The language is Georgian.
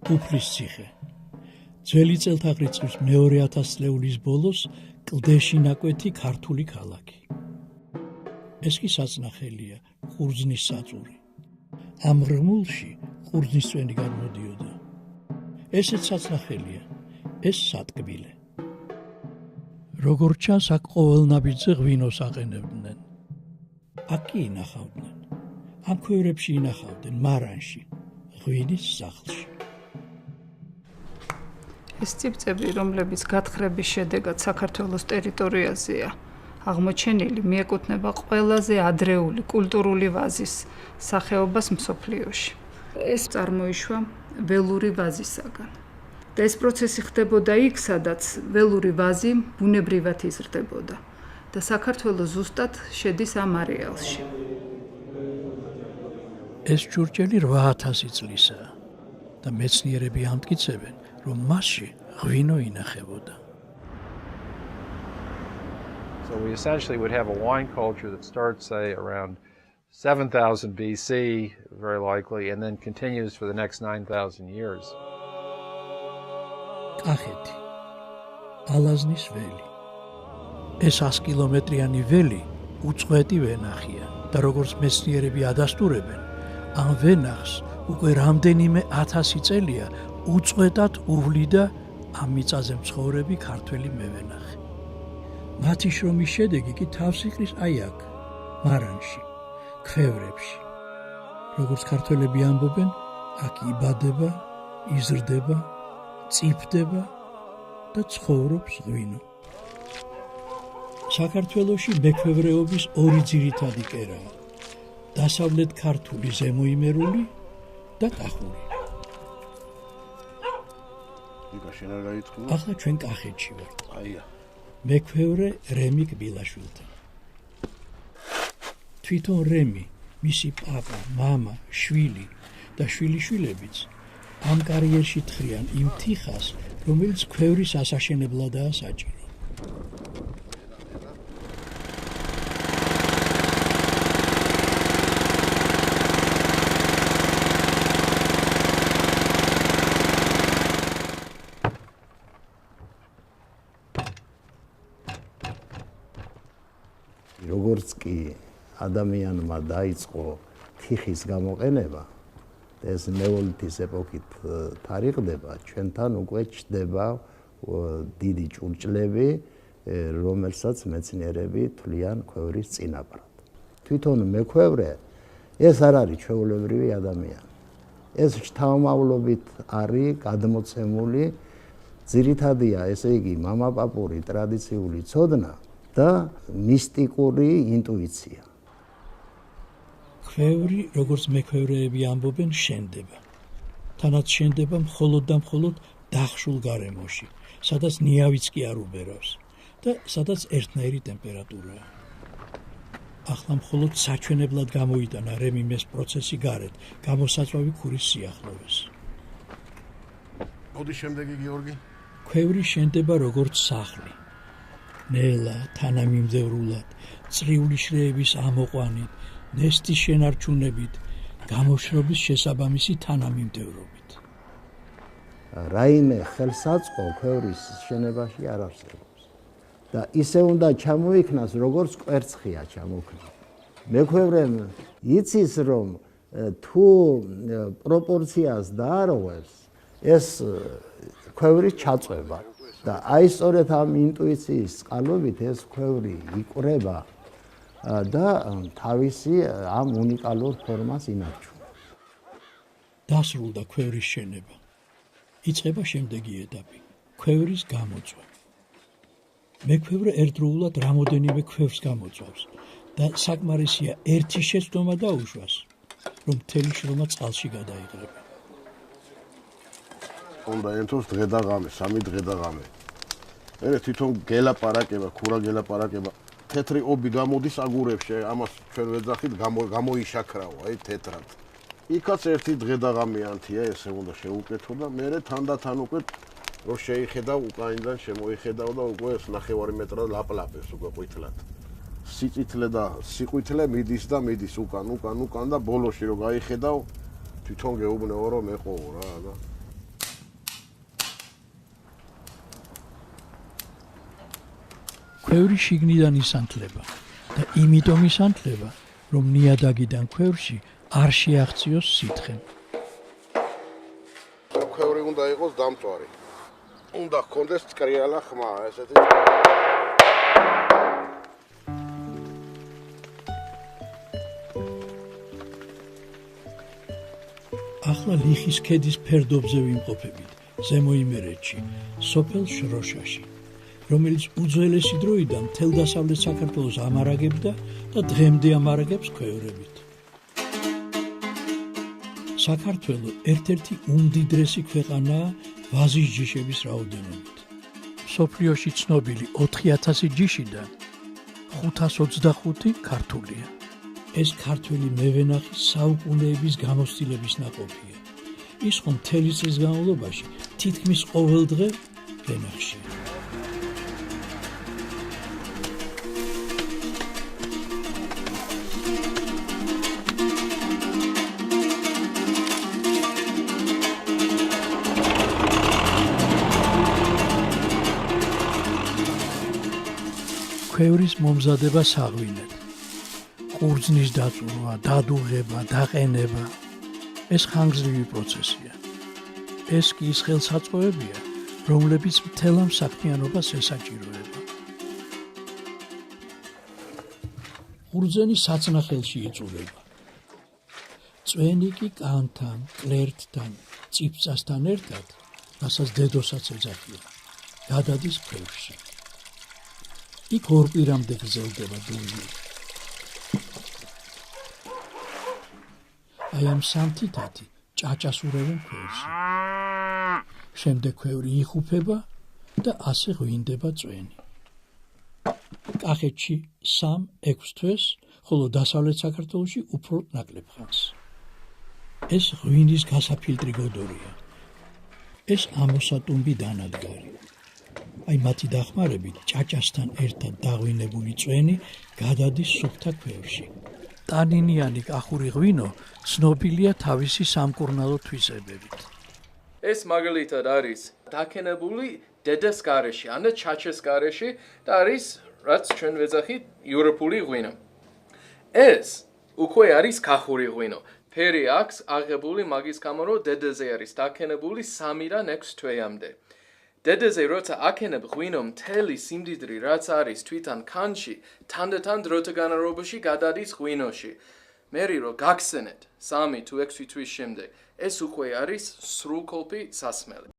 უფლის ციხე. ძველი წელთაღრიცხვის მეორე 1000 წლეულის ბოლოს კლდეში ნაკვეთი ქართული ქალაქი. ეს კი საწნახელია, ყურძნის საწური. ამ რმულში ყურძნის წვენი გადმოდიოდა. ესეც საწნახელია, ეს სატკბილე. როგორც ჩანს, აქ ყოველ ნაბიჯზე ღვინოს აყენებდნენ. აქ კი ინახავდნენ. ამ ქვევრებში ინახავდნენ მარანში, ღვინის სახლში. ეს წიბწები, რომლებიც გათხრების შედეგად საქართველოს ტერიტორიაზეა აღმოჩენილი, მიეკუთვნება ყველაზე ადრეული კულტურული ვაზის სახეობას მსოფლიოში. ეს წარმოიშვა ველური ვაზისაგან. და ეს პროცესი ხდებოდა იქ, სადაც ველური ვაზი ბუნებრივად იზრდებოდა და საქართველოს ზუსტად შედის ამ არეალში. ეს ჭურჭელი 8000 წლისაა და მეცნიერები ამტკიცებენ, რომ მასში ღვინო ინახებოდა. So we essentially would have a wine culture that starts, say, around 7000 BC, very likely, and then continues for the next 9000 years. კახეთი, ალაზნის ველი. ეს 100 კილომეტრიანი ველი უწყვეტი ვენახია და როგორც მეცნიერები ადასტურებენ, ამ ვენახს უკვე რამდენიმე 1000 წელია უწყვეტად უვლიდა ამ მიწაზე მცხოვრები ქართველი მევენახე. მათი შრომის შედეგი კი თავს იყრის აი აქ, მარანში, ქვევრებში. როგორც ქართველები ამბობენ, აქ იბადება, იზრდება, წიფდება და ცხოვრობს ღვინო. საქართველოში მექვევრეობის ორი ძირითადი კერაა: დასავლეთ ქართული ზემოიმერული და კახური. ახლა ჩვენ კახეთში ვართ. მექვევრე რემი კბილაშვილთან. თვითონ რემი, მისი პაპა, მამა, შვილი და შვილიშვილებიც ამ კარიერში თხრიან იმ თიხას, რომელიც ქვევრის ასაშენებლადაა საჭირო. როგორც კი ადამიანმა დაიწყო თიხის გამოყენება, ეს ნეოლითის ეპოქით თარიღდება, ჩვენთან უკვე ჩდება დიდი ჭურჭლები, რომელსაც მეცნიერები თვლიან ქვევრის წინაპრად. თვითონ მექვევრე ეს არ არის ჩვეულებრივი ადამიანი. ეს შთამომავლობით არის გადმოცემული, ძირითადია, ესე იგი, მამაპაპური ტრადიციული ცოდნა და მისტიკური ინტუიცია. ქვევრი, როგორც მექვევრეები ამბობენ, შენდება. თანაც შენდება მხოლოდ და მხოლოდ დახშულ გარემოში, სადაც ნიავიც კი არ უბერავს და სადაც ერთნაირი ტემპერატურაა. ახლა მხოლოდ საჩვენებლად გამოიტანა რემიმ ეს პროცესი გარეთ, გამოსაწვავი ქურის სიახლოვეს. მოდი შემდეგი გიორგი. ქვევრი შენდება როგორც სახლი. ნელა, თანამიმდევრულად, წრიული შრეების ამოყვანით, ნესტის შენარჩუნებით, გამოშრობის შესაბამისი თანამიმდევრობით. რაიმე ხელსაწყო ქვევრის შენებაში არ არსებობს და ისე უნდა ჩამოიქნას, როგორც კვერცხია ჩამოქნა. მექვევრემ იცის, რომ თუ პროპორციას დაარღვევს, ეს ქვევრი ჩაწვება. და აი სწორედ ამ ინტუიციის წყალობით ეს ქვევრი იყრება და თავისი ამ უნიკალურ ფორმას ინარჩუნებს. დასრულდა ქვევრის შენება. იწყება შემდეგი ეტაპი, ქვევრის გამოწვა. მექვევრე ერთდროულად რამოდენიმე ქვევრს გამოწვავს და საკმარისია ერთი შეცდომა დაუშვას, რომ მთელი შრომა წყალში გადაიღრება. უნდა ენთოს დღე და ღამე, 3 დღე და ღამე. მე თვითონ გელაპარაკება, ქურა გელაპარაკება. თეთრი ობი გამოდის აგურებში, ამას ჩვენ ვეძახით გამოიშაქრავა, აი თეთრად. იქაც ერთი დღე და ღამეანთია, ესე უნდა შეუკეთო და მე თანდათან უკვე რო შეიხედავ უკანიდან შემოიხედავ და უკვე 9 მეტრად ლაპლაპებს უკვე ყვითლად. სიწითლე და სიყვითლე მიდის და მიდის უკან და ბოლოში რო გაიხედავ თვითონ გეუბნეო რომ ეყოო რა და ქვევრი შიგნიდან ისანთლება და იმიტომ ისანთლება, რომ ნიადაგიდან ქვევრში არ შეაღწიოს სითხე. ქვევრი უნდა იყოს დამწვარი. უნდა ჰქონდეს წკრიალა ხმა, ესეთი. ახლა ლიხის ქედის ფერდობზე ვიმყოფებით, ზემო იმერეთში, სოფელ შროშაში, რომელიც უძველესი დროიდან მთელ დასავლეთ საქართველოს ამარაგებდა და დღემდე ამარაგებს ქვევრებით. საქართველო ერთ-ერთი უმდიდრესი ქვეყანაა ვაზის ჯიშების რაოდენობით. მსოფლიოში ცნობილი 4000 ჯიშიდან 525 ქართულია. ეს ქართველი მევენახი საუკუნეების გამოცდილების ნაყოფია. ის ხომ მთელი წლის განმავლობაში თითქმის ყოველ დღე ვენახშია. ქვევრის მომზადება საღვინედ. ყურძნის დაწურვა, დადუღება, დაყენება ეს ხანგრძლივი პროცესია. ეს კი ის ხელსაწყოებია, რომლებიც მთელ ამ საქმიანობას ესაჭიროება. ყურძენი საწნახელში იწურება. წვენი კი კანთან, კლერტთან, წიფწასთან ერთად, რასაც დედოსაც ეძახიან, გადადის ქვევრში. იქ ორ კვირამდე გრძელდება დუღი. აი ამ სამთითათი ჭაჭას ურევენ ქვევრში. შემდეგ ქვევრი იხუფება და ასე ღვინდება წვენი. კახეთში 3-6 თვეს, ხოლო დასავლეთ საქართველოში უფრო ნაკლებ ხანს. ეს ღვინის გასაფილტრი გოდორია. ეს ამოსატუმბი დანადგარი. აი მათი დახმარებით ჭაჭასთან ერთად დაღვინებული წვენი გადადის სუფთა ქვევრში. ტანინიანი კახური ღვინო ცნობილია თავისი სამკურნალო თვისებებით. ეს მაგალითად არის დაქენებული დედას გარეში, ანუ ჩაჩეს გარეში და არის რაც ჩვენ ვეძახით ევროპული ღვინო. ეს უკვე არის კახური ღვინო. ფერი აქვს აღებული მაგის გამო, რომ დედაზე არის დაქენებული 3-დან 6 თვეამდე. დედაზე როცა აქენებ ღვინო მთელი სიმდიდრე რაც არის თვითონ ქანში, თანდათან დროთა განმავლობაში გადადის ღვინოში. მერე რომ გაგხსენეთ 3 თუ 6 თვის შემდეგ, ეს უკვე არის სრულყოფი სასმელი.